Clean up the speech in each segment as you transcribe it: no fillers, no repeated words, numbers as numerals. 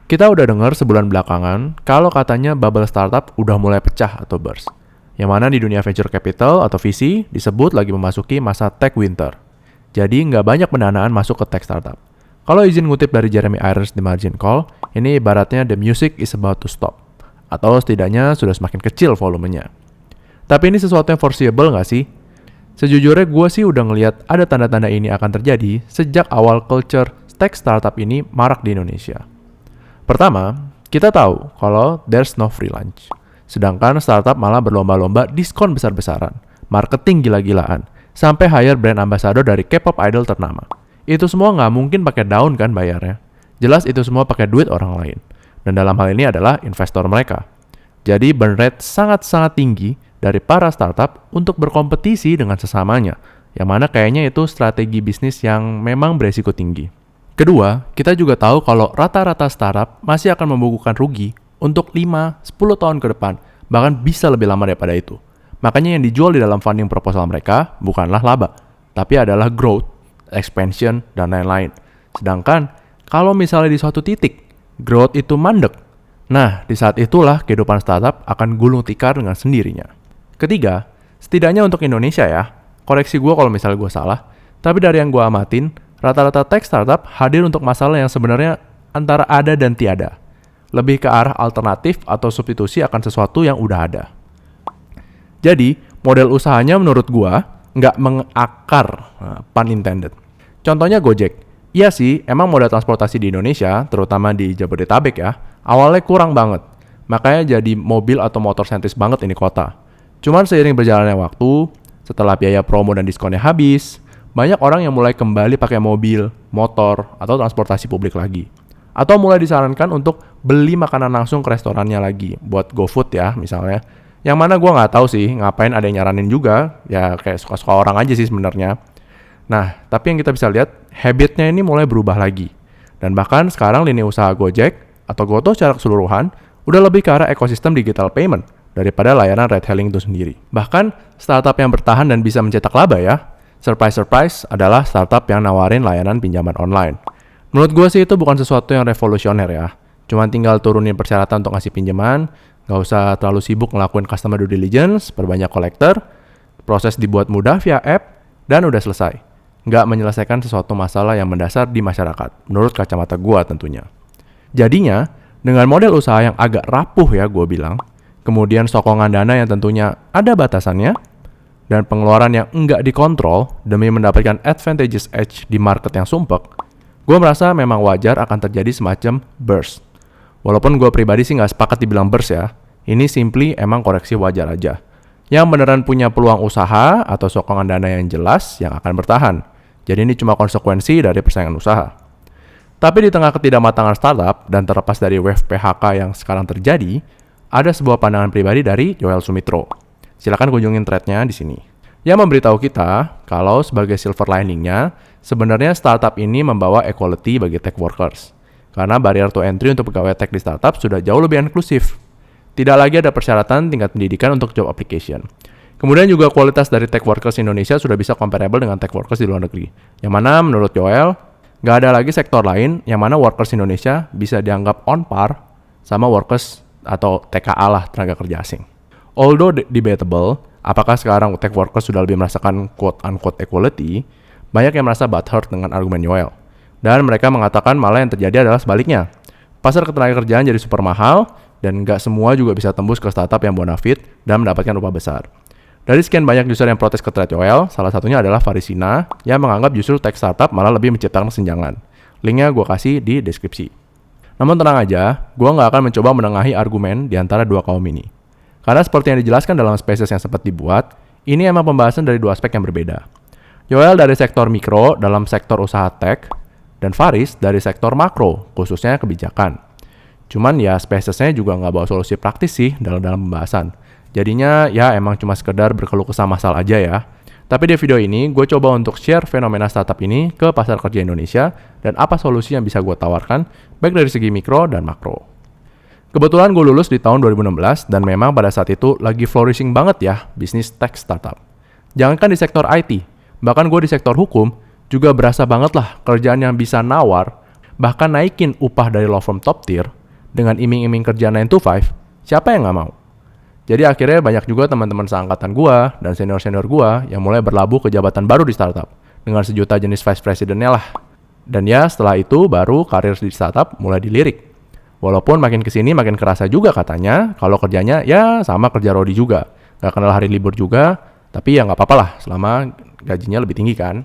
Kita udah dengar sebulan belakangan kalau katanya bubble startup udah mulai pecah atau burst. Yang mana di dunia venture capital atau VC disebut lagi memasuki masa tech winter. Jadi nggak banyak pendanaan masuk ke tech startup. Kalau izin ngutip dari Jeremy Irons di Margin Call, ini ibaratnya the music is about to stop. Atau setidaknya sudah semakin kecil volumenya. Tapi ini sesuatu yang foreseeable nggak sih? Sejujurnya gue sih udah ngelihat ada tanda-tanda ini akan terjadi sejak awal culture tech startup ini marak di Indonesia. Pertama, kita tahu kalau there's no free lunch. Sedangkan startup malah berlomba-lomba diskon besar-besaran, marketing gila-gilaan, sampai hire brand ambassador dari K-pop idol ternama. Itu semua nggak mungkin pakai daun kan bayarnya. Jelas itu semua pakai duit orang lain. Dan dalam hal ini adalah investor mereka. Jadi burn rate sangat-sangat tinggi dari para startup untuk berkompetisi dengan sesamanya, yang mana kayaknya itu strategi bisnis yang memang beresiko tinggi. Kedua, kita juga tahu kalau rata-rata startup masih akan membukukan rugi untuk 5-10 tahun ke depan, bahkan bisa lebih lama daripada itu. Makanya yang dijual di dalam funding proposal mereka bukanlah laba, tapi adalah growth, expansion, dan lain-lain. Sedangkan, kalau misalnya di suatu titik, growth itu mandek, nah di saat itulah kehidupan startup akan gulung tikar dengan sendirinya. Ketiga, setidaknya untuk Indonesia ya, koreksi gue kalau misalnya gue salah, tapi dari yang gue amatin, rata-rata tech startup hadir untuk masalah yang sebenarnya antara ada dan tiada. Lebih ke arah alternatif atau substitusi akan sesuatu yang udah ada. Jadi, model usahanya menurut gua nggak mengakar, pun intended. Contohnya Gojek. Iya sih, emang moda transportasi di Indonesia, terutama di Jabodetabek ya, awalnya kurang banget. Makanya jadi mobil atau motor sentris banget ini kota. Cuman seiring berjalannya waktu, setelah biaya promo dan diskonnya habis, banyak orang yang mulai kembali pakai mobil, motor, atau transportasi publik lagi. Atau mulai disarankan untuk beli makanan langsung ke restorannya lagi, buat GoFood ya misalnya. Yang mana gue nggak tahu sih ngapain ada yang nyaranin juga, ya kayak suka-suka orang aja sih sebenarnya. Nah, tapi yang kita bisa lihat, habitnya ini mulai berubah lagi. Dan bahkan sekarang lini usaha Gojek atau Gotoh secara keseluruhan udah lebih ke arah ekosistem digital payment daripada layanan ride hailing itu sendiri. Bahkan startup yang bertahan dan bisa mencetak laba ya, surprise adalah startup yang nawarin layanan pinjaman online. Menurut gue sih itu bukan sesuatu yang revolusioner ya. Cuman tinggal turunin persyaratan untuk ngasih pinjaman, gak usah terlalu sibuk ngelakuin customer due diligence, perbanyak kolektor, proses dibuat mudah via app, dan udah selesai. Gak menyelesaikan sesuatu masalah yang mendasar di masyarakat, menurut kacamata gue tentunya. Jadinya, dengan model usaha yang agak rapuh ya gue bilang, kemudian sokongan dana yang tentunya ada batasannya, dan pengeluaran yang enggak dikontrol demi mendapatkan advantageous edge di market yang sumpek, gue merasa memang wajar akan terjadi semacam burst. Walaupun gue pribadi sih nggak sepakat dibilang burst ya, ini simply emang koreksi wajar aja. Yang beneran punya peluang usaha atau sokongan dana yang jelas yang akan bertahan. Jadi ini cuma konsekuensi dari persaingan usaha. Tapi di tengah ketidakmatangan startup dan terlepas dari wave PHK yang sekarang terjadi, ada sebuah pandangan pribadi dari Joel Sumitro. Silakan kunjungin thread-nya di sini. Yang memberitahu kita kalau sebagai silver lining-nya, sebenarnya startup ini membawa equality bagi tech workers. Karena barrier to entry untuk pegawai tech di startup sudah jauh lebih inklusif. Tidak lagi ada persyaratan tingkat pendidikan untuk job application. Kemudian juga kualitas dari tech workers Indonesia sudah bisa comparable dengan tech workers di luar negeri. Yang mana menurut Joel, nggak ada lagi sektor lain yang mana workers Indonesia bisa dianggap on par sama workers atau TKA lah, tenaga kerja asing. Although debatable, apakah sekarang tech workers sudah lebih merasakan quote-unquote equality, banyak yang merasa butthurt dengan argumen Joel. Dan mereka mengatakan malah yang terjadi adalah sebaliknya. Pasar ketenaga kerjaan jadi super mahal, dan nggak semua juga bisa tembus ke startup yang bonafit dan mendapatkan upah besar. Dari sekian banyak user yang protes ke thread Joel, salah satunya adalah Farisina yang menganggap justru tech startup malah lebih menciptakan kesenjangan. Linknya gue kasih di deskripsi. Namun tenang aja, gue nggak akan mencoba menengahi argumen di antara dua kaum ini. Karena seperti yang dijelaskan dalam spaces yang sempat dibuat, ini emang pembahasan dari dua aspek yang berbeda. Joel dari sektor mikro dalam sektor usaha tech, dan Faris dari sektor makro, khususnya kebijakan. Cuman ya spacesnya juga nggak bawa solusi praktis sih dalam pembahasan. Jadinya ya emang cuma sekedar berkeluh kesah masal aja ya. Tapi di video ini gue coba untuk share fenomena startup ini ke pasar kerja Indonesia dan apa solusi yang bisa gue tawarkan baik dari segi mikro dan makro. Kebetulan gue lulus di tahun 2016 dan memang pada saat itu lagi flourishing banget ya bisnis tech startup. Jangankan di sektor IT, bahkan gue di sektor hukum juga berasa banget lah kerjaan yang bisa nawar, bahkan naikin upah dari law firm top tier dengan iming-iming kerja 9 to 5, siapa yang nggak mau? Jadi akhirnya banyak juga teman-teman seangkatan gua dan senior-senior gua yang mulai berlabuh ke jabatan baru di startup dengan sejuta jenis vice presidentnya lah. Dan ya setelah itu baru karir di startup mulai dilirik. Walaupun makin kesini makin kerasa juga katanya kalau kerjanya ya sama kerja Rodi juga. Gak kenal hari libur juga, tapi ya gak apa-apa lah selama gajinya lebih tinggi kan.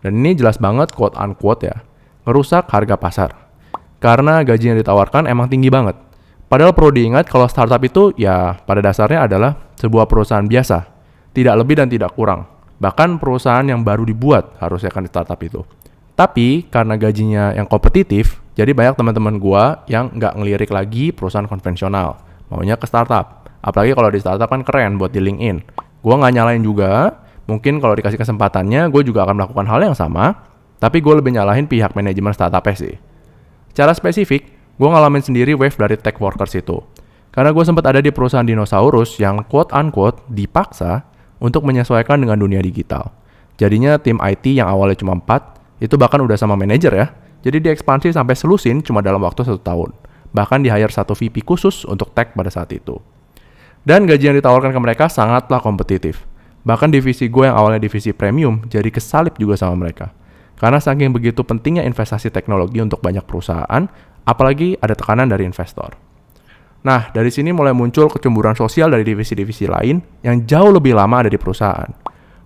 Dan ini jelas banget quote unquote ya, ngerusak harga pasar. Karena gaji yang ditawarkan emang tinggi banget. Padahal perlu diingat kalau startup itu ya pada dasarnya adalah sebuah perusahaan biasa. Tidak lebih dan tidak kurang. Bahkan perusahaan yang baru dibuat harusnya kan di startup itu. Tapi karena gajinya yang kompetitif, jadi banyak teman-teman gua yang nggak ngelirik lagi perusahaan konvensional. Maunya ke startup. Apalagi kalau di startup kan keren buat di LinkedIn. Gua nggak nyalain juga. Mungkin kalau dikasih kesempatannya, gue juga akan melakukan hal yang sama. Tapi gue lebih nyalahin pihak manajemen startupnya sih. Secara spesifik, gue ngalamin sendiri wave dari tech workers itu. Karena gue sempat ada di perusahaan dinosaurus yang quote-unquote dipaksa untuk menyesuaikan dengan dunia digital. Jadinya tim IT yang awalnya cuma 4, itu bahkan udah sama manajer ya. Jadi diekspansi sampai selusin cuma dalam waktu 1 tahun. Bahkan di-hire 1 VP khusus untuk tech pada saat itu. Dan gaji yang ditawarkan ke mereka sangatlah kompetitif. Bahkan divisi gue yang awalnya divisi premium jadi kesalip juga sama mereka. Karena saking begitu pentingnya investasi teknologi untuk banyak perusahaan, apalagi ada tekanan dari investor. Nah, dari sini mulai muncul kecemburuan sosial dari divisi-divisi lain yang jauh lebih lama ada di perusahaan.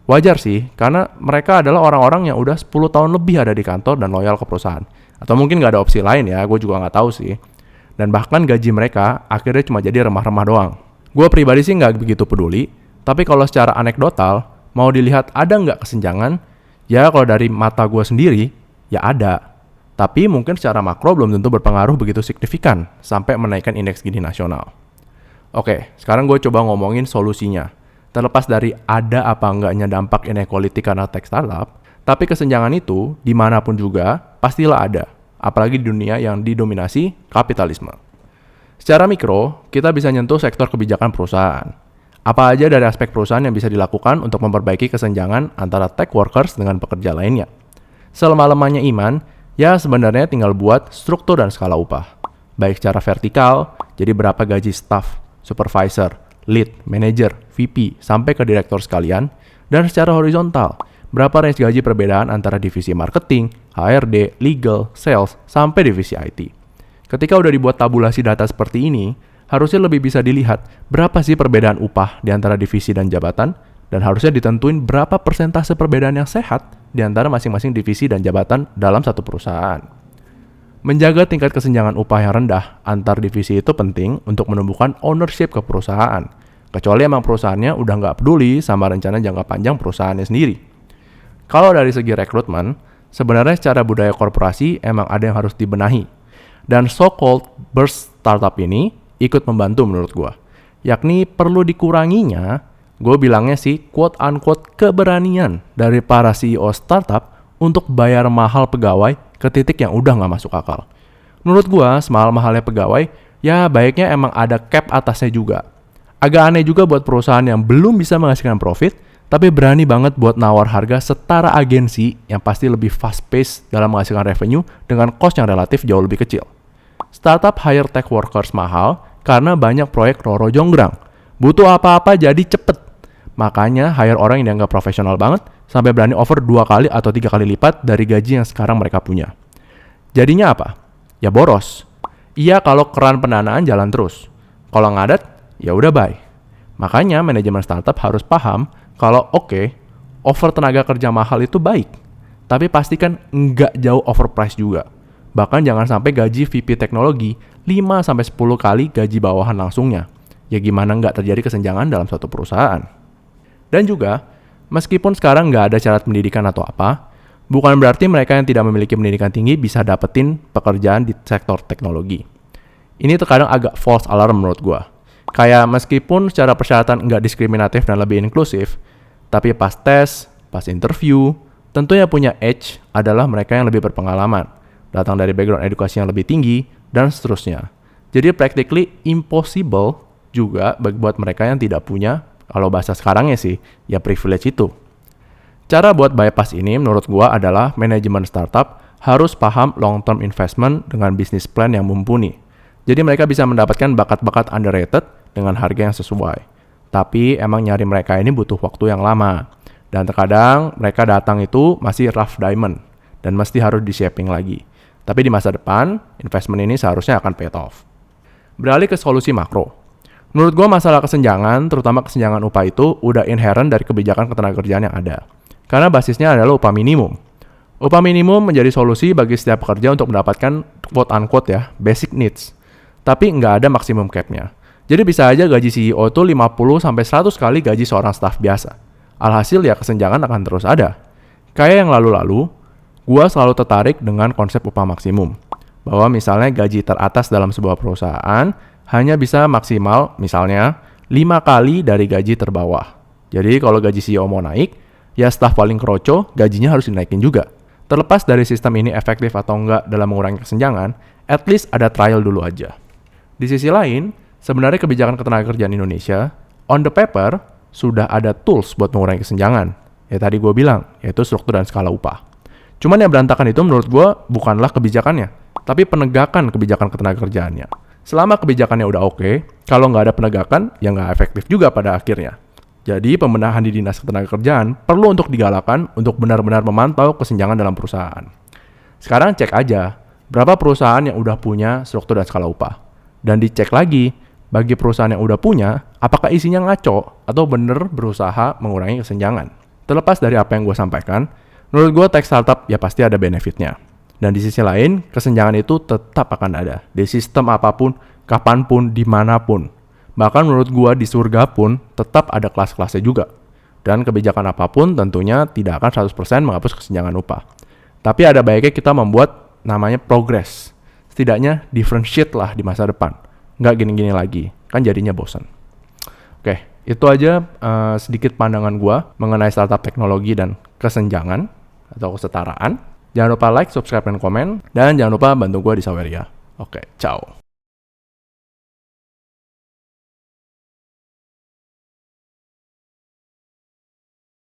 Wajar sih, karena mereka adalah orang-orang yang udah 10 tahun lebih ada di kantor dan loyal ke perusahaan. Atau mungkin nggak ada opsi lain ya, gue juga nggak tahu sih. Dan bahkan gaji mereka akhirnya cuma jadi remah-remah doang. Gue pribadi sih nggak begitu peduli, tapi kalau secara anekdotal, mau dilihat ada nggak kesenjangan, ya kalau dari mata gue sendiri, ya ada. Tapi mungkin secara makro belum tentu berpengaruh begitu signifikan sampai menaikkan indeks Gini nasional. Oke, sekarang gue coba ngomongin solusinya. Terlepas dari ada apa enggaknya dampak inequality karena tech startup, tapi kesenjangan itu dimanapun juga pastilah ada. Apalagi di dunia yang didominasi kapitalisme. Secara mikro, kita bisa nyentuh sektor kebijakan perusahaan. Apa aja dari aspek perusahaan yang bisa dilakukan untuk memperbaiki kesenjangan antara tech workers dengan pekerja lainnya. Selemah-lemahnya iman, ya sebenarnya tinggal buat struktur dan skala upah. Baik secara vertikal, jadi berapa gaji staff, supervisor, lead, manager, VP, sampai ke direktur sekalian, dan secara horizontal, berapa range gaji perbedaan antara divisi marketing, HRD, legal, sales, sampai divisi IT. Ketika udah dibuat tabulasi data seperti ini, harusnya lebih bisa dilihat berapa sih perbedaan upah di antara divisi dan jabatan, dan harusnya ditentuin berapa persentase perbedaan yang sehat di antara masing-masing divisi dan jabatan dalam satu perusahaan. Menjaga tingkat kesenjangan upah yang rendah antar divisi itu penting untuk menumbuhkan ownership ke perusahaan, kecuali emang perusahaannya udah nggak peduli sama rencana jangka panjang perusahaannya sendiri. Kalau dari segi rekrutmen, sebenarnya secara budaya korporasi emang ada yang harus dibenahi, dan so-called burst startup ini ikut membantu menurut gue. Yakni perlu dikuranginya, gue bilangnya sih quote-unquote keberanian dari para CEO startup untuk bayar mahal pegawai ke titik yang udah gak masuk akal. Menurut gue, semahal-mahalnya pegawai, ya baiknya emang ada cap atasnya juga. Agak aneh juga buat perusahaan yang belum bisa menghasilkan profit, tapi berani banget buat nawar harga setara agensi yang pasti lebih fast pace dalam menghasilkan revenue dengan cost yang relatif jauh lebih kecil. Startup hire tech workers mahal karena banyak proyek roro jonggrang. Butuh apa-apa jadi cepet. Makanya hire orang yang dianggap profesional banget sampai berani offer 2 kali atau 3 kali lipat dari gaji yang sekarang mereka punya. Jadinya apa? Ya boros. Iya kalau keran pendanaan jalan terus. Kalau ngadat, ya udah bye. Makanya manajemen startup harus paham kalau offer tenaga kerja mahal itu baik. Tapi pastikan nggak jauh overprice juga. Bahkan jangan sampai gaji VP teknologi 5-10 kali gaji bawahan langsungnya. Ya gimana nggak terjadi kesenjangan dalam suatu perusahaan. Dan juga, meskipun sekarang nggak ada syarat pendidikan atau apa, bukan berarti mereka yang tidak memiliki pendidikan tinggi bisa dapetin pekerjaan di sektor teknologi. Ini terkadang agak false alarm menurut gue. Kayak meskipun secara persyaratan nggak diskriminatif dan lebih inklusif, tapi pas tes, pas interview, tentunya punya edge adalah mereka yang lebih berpengalaman, datang dari background edukasi yang lebih tinggi, dan seterusnya. Jadi practically impossible juga buat mereka yang tidak punya, kalau bahasa sekarangnya sih, ya privilege itu. Cara buat bypass ini menurut gua adalah manajemen startup harus paham long-term investment dengan business plan yang mumpuni. Jadi mereka bisa mendapatkan bakat-bakat underrated dengan harga yang sesuai. Tapi emang nyari mereka ini butuh waktu yang lama. Dan terkadang mereka datang itu masih rough diamond dan mesti harus di-shaping lagi. Tapi di masa depan, investment ini seharusnya akan pay off. Beralih ke solusi makro. Menurut gue masalah kesenjangan, terutama kesenjangan upah itu udah inherent dari kebijakan ketenagakerjaan yang ada. Karena basisnya adalah upah minimum. Upah minimum menjadi solusi bagi setiap pekerja untuk mendapatkan quote-unquote ya, basic needs. Tapi nggak ada maksimum cap-nya. Jadi bisa aja gaji CEO itu 50-100 kali gaji seorang staf biasa. Alhasil ya kesenjangan akan terus ada. Kayak yang lalu-lalu, gue selalu tertarik dengan konsep upah maksimum. Bahwa misalnya gaji teratas dalam sebuah perusahaan hanya bisa maksimal misalnya 5 kali dari gaji terbawah. Jadi kalau gaji CEO mau naik, ya staf paling kroco gajinya harus dinaikin juga. Terlepas dari sistem ini efektif atau enggak dalam mengurangi kesenjangan, at least ada trial dulu aja. Di sisi lain, sebenarnya kebijakan ketenagakerjaan Indonesia, on the paper, sudah ada tools buat mengurangi kesenjangan. Ya tadi gue bilang, yaitu struktur dan skala upah. Cuman yang berantakan itu menurut gue bukanlah kebijakannya, tapi penegakan kebijakan ketenagakerjaannya. Selama kebijakannya udah oke, kalau nggak ada penegakan, ya nggak efektif juga pada akhirnya. Jadi pembenahan di Dinas Ketenagakerjaan perlu untuk digalakan untuk benar-benar memantau kesenjangan dalam perusahaan. Sekarang cek aja, berapa perusahaan yang udah punya struktur dan skala upah. Dan dicek lagi, bagi perusahaan yang udah punya, apakah isinya ngaco atau bener berusaha mengurangi kesenjangan. Terlepas dari apa yang gue sampaikan, menurut gue tech startup ya pasti ada benefitnya. Dan di sisi lain, kesenjangan itu tetap akan ada. Di sistem apapun, kapanpun, dimanapun. Bahkan menurut gua di surga pun tetap ada kelas-kelasnya juga. Dan kebijakan apapun tentunya tidak akan 100% menghapus kesenjangan upah. Tapi ada baiknya kita membuat namanya progress. Setidaknya differentiate lah di masa depan. Nggak gini-gini lagi. Kan jadinya bosan. Oke, itu aja sedikit pandangan gua mengenai startup teknologi dan kesenjangan atau kesetaraan. Jangan lupa like, subscribe, dan komen. Dan jangan lupa bantu gue di Saweria. Oke, ciao.